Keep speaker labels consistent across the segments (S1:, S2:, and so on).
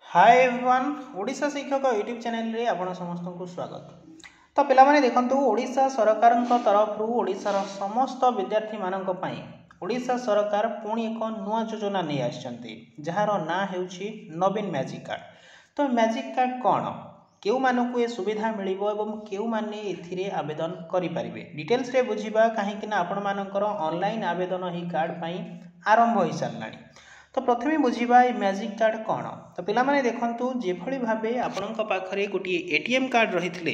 S1: Hi everyone Odisha शिक्षक YouTube channel रे आपण समस्त को स्वागत। तो पिला माने देखंतु ओडिशा सरकार तरफ ओडिशार समस्त विद्यार्थी मानक पई ओडिशा सरकार पुणी एक नुआ योजना नहीं आछंती जहार ना हेउछि नवीन मैजिक कार्ड। तो मैजिक कार्ड कौन केउ मानकु ए सुविधा मिलिबो एवं केउ माने एथिरे आवेदन करि परिबे डिटेल्स रे बुझिबा काहे कि ना आपण मानकर ऑनलाइन आवेदन ही कार्ड पई आरंभ होई सारलानी। तो प्रथमे बुझिबा ए मैजिक कार्ड कौन। तो पिला माने देखंतु जेभली भाबे आपणक पाखरे गोटी एटीएम कार्ड रहिथिले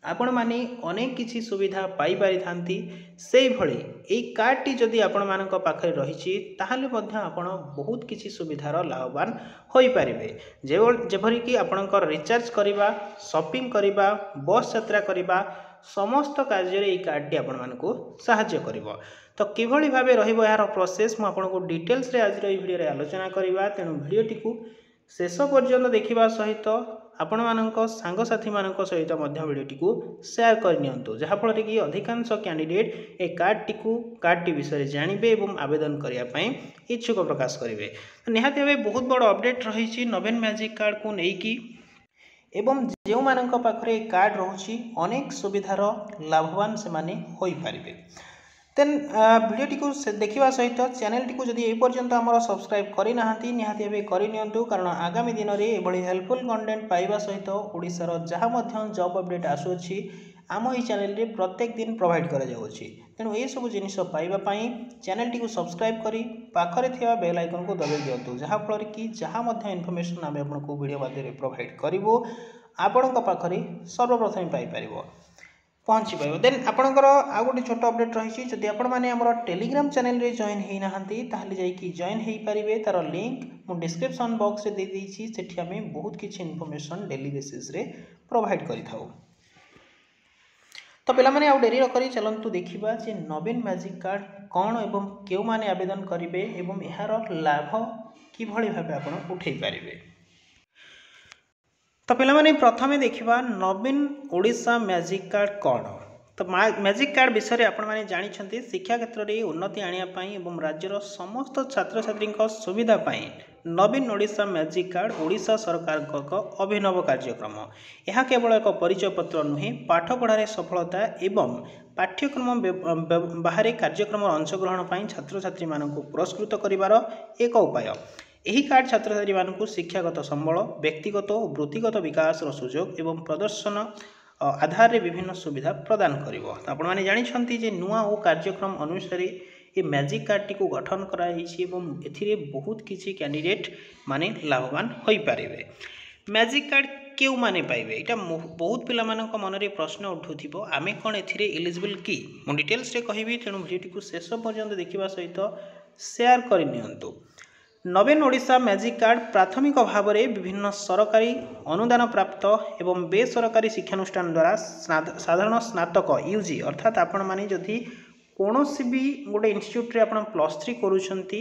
S1: आपण माने अनेक किछि सुविधा पाई पारि थांती सेही भली ए कार्ड टी जदी आपण मानक पाखरे रहिछि ताहाले मध्य आपण बहुत किछि सुविधार लाभवान होई परिबे जेभरी कि आपणकर रिचार्ज करिबा शॉपिंग करिबा बस यात्रा करिबा समस्त कार्य रे ए कार्ड टी आपण मानको सहाय्य करिवो। तो किभली भाबे रहिबो यार प्रोसेस मु आपनको डिटेल्स रे आज रो वीडियो रे आलोचना करिबा तेनु वीडियो टी को शेष पर्यंत देखिबा सहित आपण मानक सांग साथी मानक सहित मध्य वीडियो टी को शेयर कर नियंतु जहा फल कि अधिकांश कैंडिडेट ए कार्ड टी विषय जानिबे एवं आवेदन करिया पई इच्छुक प्रकाश करिवे। निहाती भाबे बहुत बड़ अपडेट रहिछि नवीन मैजिक कार्ड को नेकी एवं जो मानक पाखरे कार्ड रहुछि अनेक सुविधार लाभवान से माने होई परिबे। देन वीडियो टी को देखिबा सहित चैनल टी को जदी ए पर्यंत हमर सब्सक्राइब करि नाहंती निहाती भाबे करि नियंतु कारण आगामी दिन रे एभली हेल्पफुल कंटेंट पाइबा सहित ओडिसा रो जहा मध्य जॉब अपडेट आसुछि आम ई चैनल रे प्रत्येक दिन प्रोवाइड करा जाउछि। तेणु ए सब जिनिस पाइबा पई चैनल टी को सब्सक्राइब करी पाखरे थिया बेल आइकन को दबाइ दियंतु जहा फल कि जहा मध्य इन्फॉर्मेशन आमे आपनको वीडियो माध्यम प्रोवाइड करिवो आपणक पाखरे सर्वप्रथम पाई परिबो पहुँची पाइब। देन आपणकर आ गोटे छोट अपडेट रही जदि आपण मैंने आम टेलीग्राम चैनल रे जॉइन हो नाहांती ताहले जाइकी जॉइन हो पारे तार लिंक मु डिस्क्रिप्शन बॉक्स रे दे देइछि सेठी आमे बहुत किछि इन्फॉर्मेशन डेली बेसिस रे प्रोवाइड करि थाउ। तो पिला माने आ डेरी करी चलंतु देखिबा जे नवीन मैजिक कार्ड कौन एवं केउ माने आवेदन करिवे एवं एहार लाभ किभली भाबे आपण उठै पारिबे। तो पे प्रथमे देखा नवीन ओडिशा मैजिक कार्ड कौन। तो मैजिक कार्ड विषय आपने जानते शिक्षा क्षेत्र में उन्नति आने एवं राज्यर समस्त छात्र छात्री सुविधा नवीन ओडिशा मैजिक कार्ड ओडिशा सरकार अभिनव कार्यक्रम यह केवल एक परिचय पत्र नुहे पाठ पढ़ार सफलता एवं पाठ्यक्रम बाहर कार्यक्रम अंशग्रहण छात्र छात्री मानक पुरस्कृत करिवार एक उपाय। यही कार्ड छात्र छात्री मानक शिक्षागत संबल व्यक्तिगत और वृत्तिगत विकास सुजोग एवं प्रदर्शन आधार रे विभिन्न सुविधा प्रदान करिवो। तो आपण माने जानिछंती जे नुआ ओ कार्यक्रम अनुसार ये मैजिक कार्ड टी को गठन कराइछि एवं एथिरे बहुत किछि कैंडिडेट माने लाभवान होई पारिबे। मैजिक कार्ड केउ माने पाइबे एटा बहुत पिला मानक मन रे प्रश्न उठुथिबो आमे कोन एथिरे एलिजिबल की मु डिटेल्स रे कहिबी तेनु वीडियो टी को शेष पर्यंत देखिबा सहित शेयर करि नियंतु। नवीन ओडिशा मैजिक कार्ड प्राथमिक भाव में विभिन्न सरकारी अनुदान प्राप्त एवं बेसरकारी शिक्षानुष्ठान द्वारा साधारण स्नातक यूजी अर्थात आपण माने जदि कोनोसी भी गोटे इंस्टीट्यूट रे आपण +3 करूछंती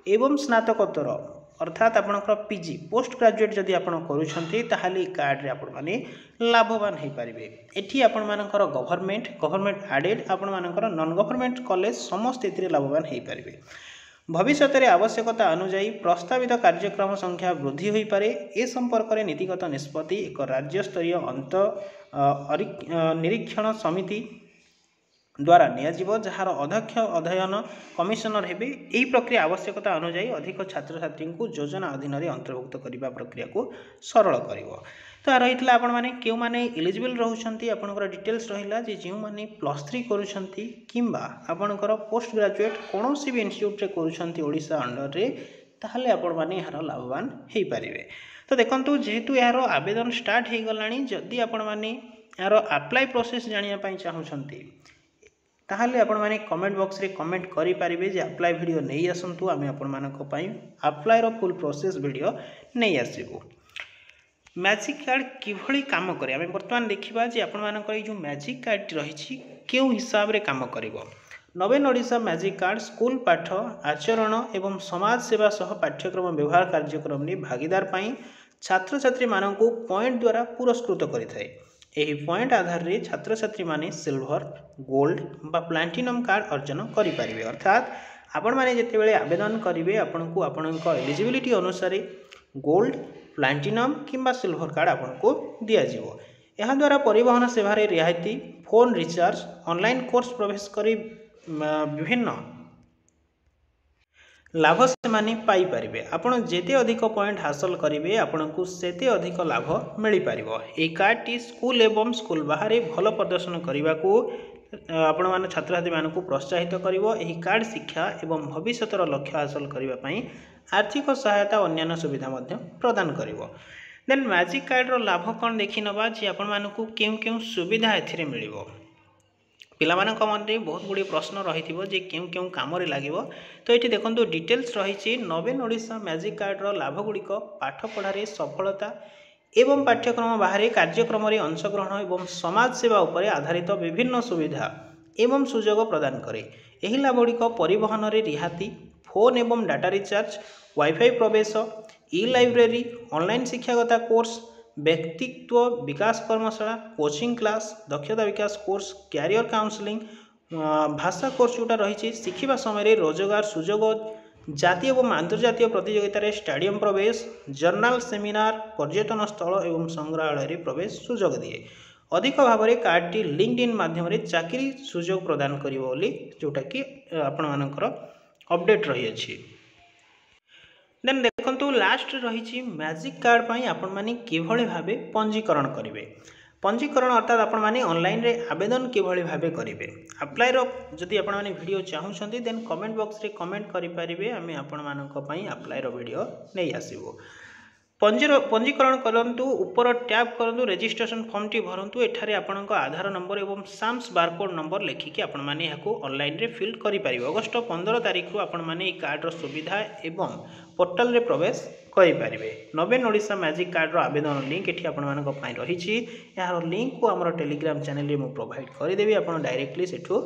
S1: एवं स्नातकोत्तर अर्थात आपणकर पीजी पोस्ट ग्रेजुएट जदि आपण करूछंती ताहाले कार्ड रे आपण माने लाभवान हो पारिबे। एठी आपण मानकर गवर्नमेंट एडेड आपण मानकर नॉन गवर्नमेंट कॉलेज समस्त एथिरे लाभवान हो पारिबे। भविष्य में आवश्यकता अनुजाई प्रस्तावित कार्यक्रम संख्या वृद्धि हो पारे ए संपर्क में नीतिगत निष्पत्ति एक राज्य स्तरीय निरीक्षण समिति द्वारा नियाजिबो जहार अध्यक्ष अध्ययन कमिशनर हेबे। एही प्रक्रिया आवश्यकता अनुजाई अधिक छात्र छात्री को योजना अधीन में अंतर्भुक्त करने प्रक्रिया को सरल करिवो। तो रही आपण माने केउ माने एलिजिबल रहउछंती आपनकर डिटेल्स रहिला जे जेउ माने +3 करूछंती किंबा आपनकर पोस्ट ग्रेजुएट कोनोसी भी इंस्टीट्यूट रे करूछंती ओडिशा अंडर रे ताहले आपण माने यार लाभवान हेई पारिबे। तो देखंतु जेहेतु यार आवेदन स्टार्ट हेई गलानी जदी आपण माने यार अप्लाई प्रोसेस जानिया पई चाहुछंती ताहले आपण माने कमेंट बॉक्स रे कमेंट करि पारिबे जे अप्लाई वीडियो नै आसंतु आमे आपण मानक पई अप्लाई रो फुल प्रोसेस वीडियो नै आसीबो। मैजिक कार्ड किभली काम करे आमे वर्तमान देखिबा जे आपण मानक जो मैजिक कार्ड रही केउ हिसाब रे काम करिवो। नवीन ओडिशा मैजिक कार्ड स्कूल पाठ आचरण एवं समाज सेवा सह पाठ्यक्रम व्यवहार कार्यक्रम ने भागीदार पाई छात्र छात्री मानक पॉइंट द्वारा पुरस्कृत करिथाय। एही पॉइंट आधार रे छात्र छात्री माने सिल्वर गोल्ड बा प्लैटिनम कार्ड अर्जन करि पारिबे। अर्थात आपण माने जेते बेले आवेदन करिवे आपनको आपनक एलिजिबिलिटी अनुसार गोल्ड प्लाटिनम किंबा सिल्वर कार्ड आपको दिज्व। याद्वारा परिवहन सेवार रियायती, फोन रिचार्ज, ऑनलाइन कोर्स प्रवेश कर विभिन्न लाभ से पारे। आपण जेते अधिक पॉइंट हासिल करेंगे आपण को सेते अधिक लाभ मिल पार। यह कार्डटी स्कूल एवं स्कूल बाहर भल प्रदर्शन करने को आपण मान छात्र छात्री मान प्रोत्साहित कर। कार्ड शिक्षा एवं भविष्यर लक्ष्य हासिल करने आर्थिक सहायता अन्य सुविधा प्रदान कर। देन मैजिक कार्ड लाभ कौन देखी नवा जी आपण मानकु केउ केउ सुविधा एथिरे मिलिबो। पिलामानक मन बहुत गुड़ी प्रश्न रही जे क्यों क्यों कम लगे। तो ये देखो डिटेल्स रही नवीन ओडिशा मैजिक कार्डर लाभगुड़िक पाठ पढ़ारे सफलता एवं पाठ्यक्रम बाहर कार्यक्रम अंशग्रहण एवं समाज सेवा उपर आधारित विभिन्न सुविधा एवं सुजोग प्रदान करे। यही लाभगुड़िक परिवहन रिहाती, फोन एवं डाटा रिचार्ज, वाईफाई प्रवेश, ई लाइब्रेरी, ऑनलाइन शिक्षागत कोर्स, व्यक्तित्व विकास कर्मशाला, कोचिंग क्लास, दक्षता विकास कोर्स, कैरियर काउंसलिंग, भाषा कोर्स जोटा रही शिखा समय रोजगार सुजोग, जातीय एवं अंतर्जातीय प्रतियोगितार स्टाडियम प्रवेश, जर्नाल सेमिनार, पर्यटन स्थल एवं संग्रहालय प्रवेश सुजोग दिए। अधिक भाव में कार्डटी लिंक्डइन माध्यम चाकरी सुजोग प्रदान करी जोटा कि आपण मानकर अपडेट रही अछि। देन देखो लास्ट रही मैजिक कार्ड पर आपण माने किभली भाबे पंजीकरण करेंगे। पंजीकरण अर्थात आपण माने ऑनलाइन रे आवेदन किभली भाबे करेंगे। अप्लाई रो जदि आपण माने वीडियो चाहूछंती देन कमेंट बॉक्स रे कमेंट करि परिबे। आमे आपण मानक पई अप्लाई रो वीडियो नै आसीबो। पंजीकरण करंतु ऊपर टैप करंतु रजिस्ट्रेशन फॉर्म टी भरंतु एठारे आपणक आधार नंबर एवं साम्स बारकोड नंबर लिखिकी आपण माने याको ऑनलाइन रे फिल करि परिबे। अगस्त 15 तारिख रु आपण माने ई कार्ड रो सुविधा एवं पोर्टल रे प्रवेश करि परिबे। नवीन ओडिशा मैजिक कार्ड रो आवेदन लिंक एठी आपण मानक पई रहिछि। यार लिंक को हमर टेलीग्राम चैनल रे मु प्रोवाइड करि देबी, आपण डायरेक्टली सेठू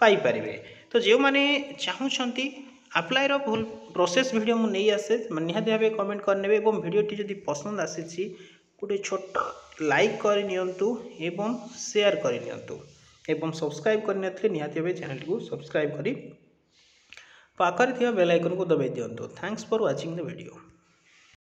S1: पाई परिबे। तो जे माने चाहूछंती अप्लाई रो फुल प्रोसेस वीडियो मु नहीं आसे निहाती भावे कमेंट करने और वीडियोटी जदि पसंद आसी गोटे छोट लाइक कर नियंतु एवं शेयर कर नियंतु एवं सब्सक्राइब करने निहाती भावे चैनल को सब्सक्राइब करी पाखरे थिबा बेल आइकन को दबाई दियंतु। Thanks for watching the video.